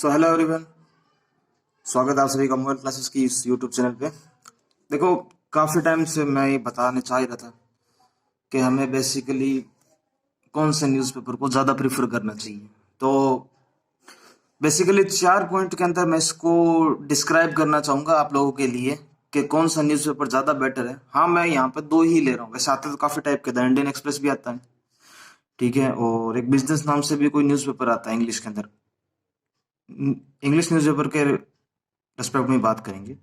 So hello everyone, स्वागत है आप सभी का मोबाइल क्लासेस की इस यूट्यूब चैनल पे। देखो, काफ़ी टाइम से मैं ये बताने चाह ही रहा था कि हमें बेसिकली कौन से न्यूज़पेपर को ज़्यादा प्रीफर करना चाहिए। तो बेसिकली 4 पॉइंट के अंदर मैं इसको डिस्क्राइब करना चाहूँगा आप लोगों के लिए कि कौन सा न्यूज़पेपर ज़्यादा बेटर है। हाँ, मैं यहाँ पे दो ही ले रहा हूँ, वैसे आते तो काफ़ी टाइप के द इंडियन एक्सप्रेस भी आता है, ठीक है, और एक बिजनेस नाम से भी कोई न्यूज़पेपर आता है इंग्लिश के अंदर। इंग्लिश न्यूज़पेपर के रेस्पेक्ट में बात करेंगे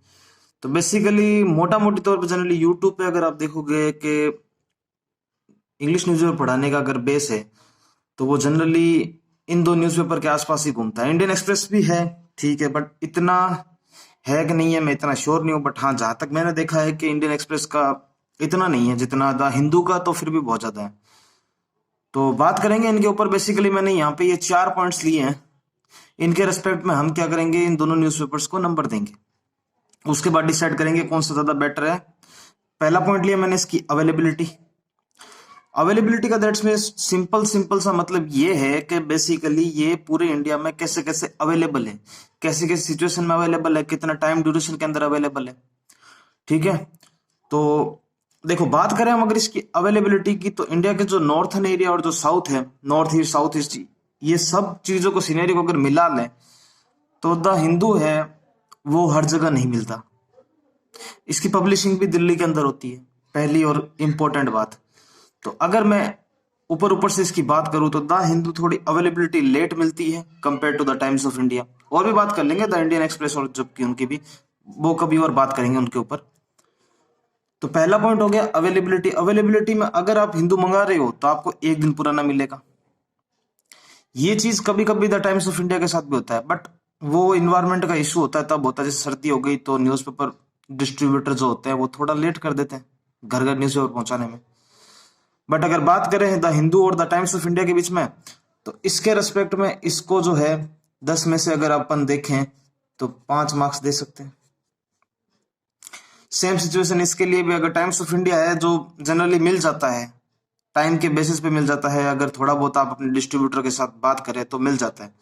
तो बेसिकली मोटा मोटी तौर पर जनरली यूट्यूब पे अगर आप देखोगे कि इंग्लिश न्यूज़पेपर पढ़ाने का अगर बेस है तो वो जनरली इन दो न्यूज़पेपर के आसपास ही घूमता है। इंडियन एक्सप्रेस भी है, ठीक है, बट इतना है कि नहीं है मैं इतना श्योर नहीं हूँ। बट हाँ, जहां तक मैंने देखा है कि इंडियन एक्सप्रेस का इतना नहीं है जितना द हिंदू का, तो फिर भी बहुत ज्यादा है। तो बात करेंगे इनके ऊपर। बेसिकली मैंने यहाँ पे ये 4 पॉइंट्स लिए हैं, इनके रेस्पेक्ट में हम क्या करेंगे, इन दोनों न्यूज़पेपर्स को नंबर देंगे, उसके बाद डिसाइड करेंगे कौन सा ज्यादा बेटर है। पहला पॉइंट लिया मैंने इसकी अवेलेबिलिटी। अवेलेबिलिटी का दैट्स में सिंपल सिंपल सा मतलब ये है कि बेसिकली ये पूरे इंडिया में कैसे कैसे अवेलेबल है, कैसे कैसे सिचुएशन में अवेलेबल है, कितना टाइम ड्यूरेशन के अंदर अवेलेबल है, ठीक है। तो देखो, बात करें हम अगर इसकी अवेलेबिलिटी की, तो इंडिया के जो नॉर्थन एरिया और जो साउथ है, नॉर्थ ईस्ट साउथ ईस्ट, ये सब चीजों को सिनेरियो को अगर मिला लें तो द हिंदू है वो हर जगह नहीं मिलता। इसकी पब्लिशिंग भी दिल्ली के अंदर होती है, पहली और इम्पोर्टेंट बात। तो अगर मैं ऊपर ऊपर से इसकी बात करूं तो द हिंदू थोड़ी अवेलेबिलिटी लेट मिलती है compare to the Times of India. और भी बात कर लेंगे द इंडियन एक्सप्रेस और जबकि उनकी भी, वो कभी और बात करेंगे उनके ऊपर। तो पहला पॉइंट हो गया अवेलेबिलिटी। अवेलेबिलिटी में अगर आप हिंदू मंगा रहे हो तो आपको एक दिन पुराना मिलेगा। ये चीज कभी कभी द टाइम्स ऑफ इंडिया के साथ भी होता है, बट वो इन्वायरमेंट का इशू होता है, तब होता है। जैसे सर्दी हो गई तो न्यूज़पेपर डिस्ट्रीब्यूटर जो होते हैं वो थोड़ा लेट कर देते हैं घर घर न्यूज़पेपर पहुंचाने में। बट अगर बात करें द हिंदू और द टाइम्स ऑफ इंडिया के बीच में, तो इसके रेस्पेक्ट में इसको जो है 10 में से अगर अपन देखें तो 5 मार्क्स दे सकते हैं। सेम सिचुएशन इसके लिए भी, अगर टाइम्स ऑफ इंडिया है जो जनरली मिल जाता है, टाइम के बेसिस पे मिल जाता है, अगर थोड़ा बहुत आप अपने डिस्ट्रीब्यूटर के साथ बात करें तो मिल जाता है,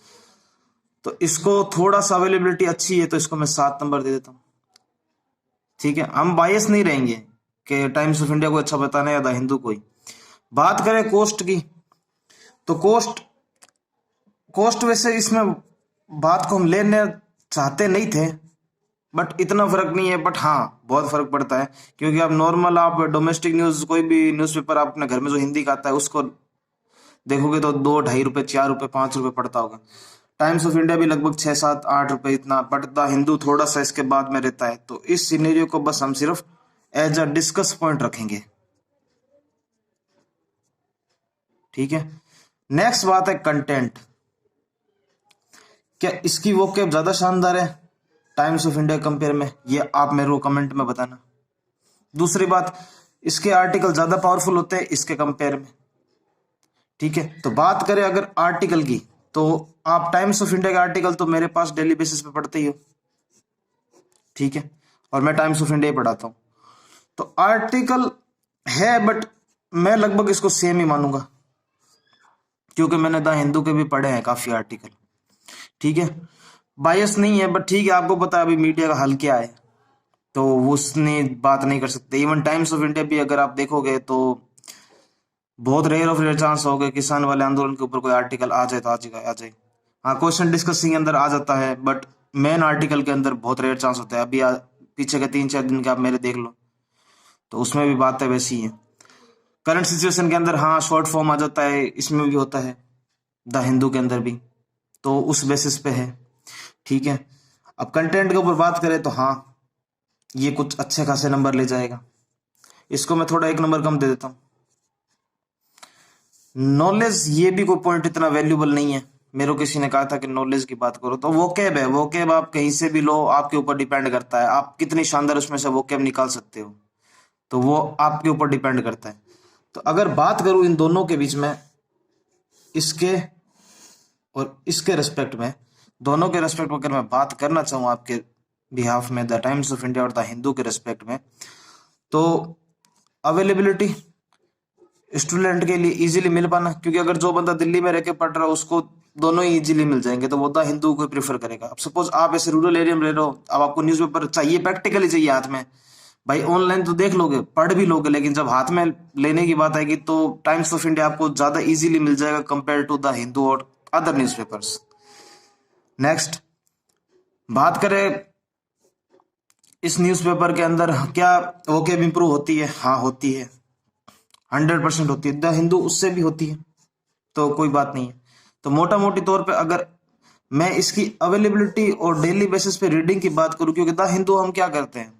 तो इसको थोड़ा सा अवेलेबिलिटी अच्छी है तो इसको मैं 7 नंबर दे देता हूँ, ठीक है। हम बायस नहीं रहेंगे कि टाइम्स ऑफ इंडिया को अच्छा बताना है या द हिंदू को ही। बात करें कोस्ट की, तो कोस्ट कोस्ट वैसे इसमें बात को हम लेने चाहते नहीं थे, बट इतना फर्क नहीं है। बट हाँ, बहुत फर्क पड़ता है, क्योंकि आप नॉर्मल आप डोमेस्टिक न्यूज कोई भी न्यूज़पेपर आप अपने घर में जो हिंदी का आता है उसको देखोगे तो 2 ढाई रुपए 4 रुपए 5 रुपए पड़ता होगा। टाइम्स ऑफ इंडिया भी लगभग 6 7 8 रुपए इतना, बट द हिंदू थोड़ा सा इसके बाद में रहता है। तो इस सिनेरियो को बस हम सिर्फ एज अ डिस्कस पॉइंट रखेंगे, ठीक है। नेक्स्ट बात है कंटेंट। क्या इसकी वोकैब ज्यादा शानदार है टाइम्स ऑफ इंडिया कंपेयर में? ये आप मेरे को कमेंट में बताना। दूसरी बात, इसके आर्टिकल ज्यादा पावरफुल होते हैं इसके कंपेयर में, ठीक है। तो बात करें अगर आर्टिकल की, तो आप टाइम्स ऑफ इंडिया के आर्टिकल तो मेरे पास डेली बेसिस पे पढ़ते ही हो, ठीक है, और मैं टाइम्स ऑफ इंडिया ही पढ़ाता हूं। तो आर्टिकल है, बट मैं लगभग इसको सेम ही मानूंगा, क्योंकि मैंने द हिंदू के भी पढ़े हैं काफी आर्टिकल, ठीक है। बायस नहीं है, बट ठीक है, आपको पता है अभी मीडिया का हल क्या है, तो उसने बात नहीं कर सकते। इवन टाइम्स ऑफ इंडिया भी अगर आप देखोगे तो बहुत रेयर ऑफ रेयर चांस हो गए किसान वाले आंदोलन के ऊपर कोई आर्टिकल आ जाए तो आ जाए। हाँ, क्वेश्चन डिस्कसिंग के अंदर आ जाता है, बट मेन आर्टिकल के अंदर बहुत रेयर चांस होता है। अभी पीछे के 3 4 दिन के आप मेरे देख लो, तो उसमें भी बातें वैसी ही है। करंट सिचुएशन के अंदर हाँ शॉर्ट फॉर्म आ जाता है, इसमें भी होता है, द हिंदू के अंदर भी, तो उस बेसिस पे है, ठीक है। अब कंटेंट के ऊपर बात करें तो हाँ, ये कुछ अच्छे खासे नंबर ले जाएगा। इसको मैं थोड़ा 1 नंबर कम दे देता हूँ। नॉलेज, ये भी कोई पॉइंट इतना वैल्यूबल नहीं है। मेरे को किसी ने कहा था कि नॉलेज की बात करो, तो वोकैब है, वोकैब आप कहीं से भी लो, आपके ऊपर डिपेंड करता है आप कितनी शानदार उसमें से वोकैब निकाल सकते हो, तो वो आपके ऊपर डिपेंड करता है। तो अगर बात करूं इन दोनों के बीच में, इसके और इसके रेस्पेक्ट में, दोनों के रेस्पेक्ट में अगर मैं बात करना चाहूँ आपके बिहाफ में, द टाइम्स ऑफ इंडिया और द हिंदू के रेस्पेक्ट में, तो अवेलेबिलिटी स्टूडेंट के लिए इजीली मिल पाना, क्योंकि अगर जो बंदा दिल्ली में रह के पढ़ रहा है उसको दोनों ही इजीली मिल जाएंगे, तो वो द हिंदू को प्रीफर करेगा। अब सपोज आप ऐसे रूरल एरिया में रह रहे हो, अब आपको न्यूज़पेपर चाहिए, प्रैक्टिकली चाहिए हाथ में, भाई ऑनलाइन तो देख लोगे, पढ़ भी लोगे, लेकिन जब हाथ में लेने की बात आएगी तो टाइम्स ऑफ इंडिया आपको ज्यादा इजीली मिल जाएगा कंपेयर टू द हिंदू और अदर न्यूज़पेपर्स। नेक्स्ट बात करें इस न्यूज़पेपर के अंदर क्या वोकेब इंप्रूव होती है? हाँ होती है, 100% होती है। द हिंदू उससे भी होती है, तो कोई बात नहीं है। तो मोटा मोटी तौर पे अगर मैं इसकी अवेलेबिलिटी और डेली बेसिस पे रीडिंग की बात करूं, क्योंकि द हिंदू हम क्या करते हैं,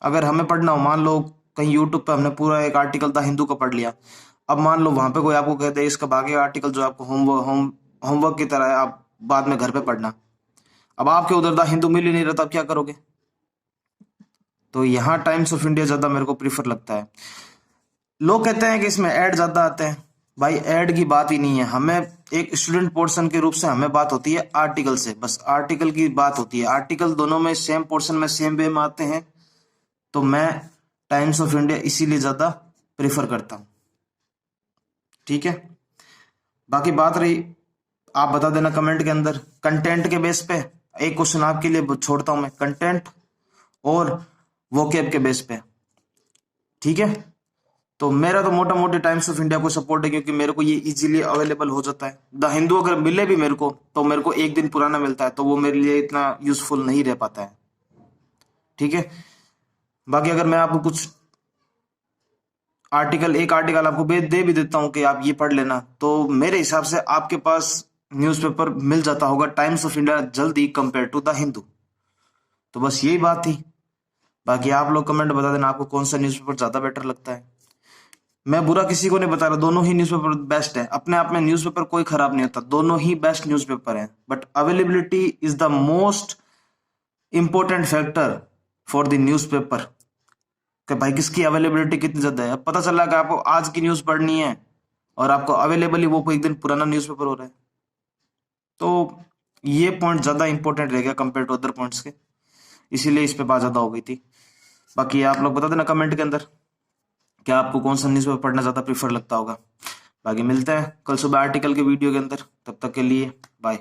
अगर हमें पढ़ना हो, मान लो कहीं यूट्यूब पे हमने पूरा एक आर्टिकल द हिंदू का पढ़ लिया, अब मान लो वहां पे कोई आपको कहते हैं इसका बाकी आर्टिकल जो आपको होमवर्क की तरह है, आप बाद में घर पे पढ़ना, अब आपके उधर द हिंदू मिल ही नहीं रहा, तो आप क्या करोगे? तो यहाँ टाइम्स ऑफ इंडिया ज्यादा मेरे को प्रीफर लगता है। लोग कहते हैं कि इसमें ऐड ज्यादा आते हैं, भाई ऐड की बात ही नहीं है। हमें एक स्टूडेंट पोर्शन के रूप से हमें बात होती है आर्टिकल से, बस आर्टिकल की बात होती है। आर्टिकल दोनों में सेम पोर्शन में सेम वे में आते हैं, तो मैं टाइम्स ऑफ इंडिया इसीलिए ज्यादा प्रेफर करता हूं। ठीक है, बाकी बात रही, आप बता देना कमेंट के अंदर कंटेंट के बेस पे। एक क्वेश्चन आपके लिए छोड़ता हूं मैं, कंटेंट और वोकेब के बेस पे। ठीक है, तो मेरा तो मोटा मोटी टाइम्स ऑफ इंडिया को सपोर्ट है, क्योंकि मेरे को ये इजीली अवेलेबल हो जाता है। द हिंदू अगर मिले भी मेरे को, तो मेरे को एक दिन पुराना मिलता है, तो वो मेरे लिए इतना यूजफुल नहीं रह पाता है। ठीक है, बाकी अगर मैं आपको कुछ एक आर्टिकल आपको दे भी देता हूं कि आप ये पढ़ लेना, तो मेरे हिसाब से आपके पास न्यूज़पेपर मिल जाता होगा टाइम्स ऑफ इंडिया जल्दी कंपेयर टू द हिंदू। तो बस यही बात थी। बाकी आप लोग कमेंट बता देना आपको कौन सा न्यूज़पेपर ज्यादा बेटर लगता है। मैं बुरा किसी को नहीं बता रहा, दोनों ही न्यूज़पेपर बेस्ट है अपने आप में। न्यूज़पेपर कोई खराब नहीं होता, दोनों ही बेस्ट न्यूज़पेपर है, but availability is the most important factor for the newspaper, कि भाई किसकी अवेलेबिलिटी कितनी ज्यादा है। अब पता चला कि आपको आज की न्यूज पढ़नी है और आपको अवेलेबल ही वो कोई एक दिन पुराना न्यूज़पेपर हो रहा है, तो ये पॉइंट ज्यादा इंपॉर्टेंट रहेगा कंपेयर टू अदर पॉइंट्स के, इसीलिए इस पे बात ज्यादा हो गई थी। बाकी आप लोग बता देना कमेंट के अंदर क्या आपको कौन सा न्यूज़पेपर पढ़ना ज्यादा प्रीफर लगता होगा। बाकी मिलते हैं कल सुबह आर्टिकल के वीडियो के अंदर, तब तक के लिए बाय।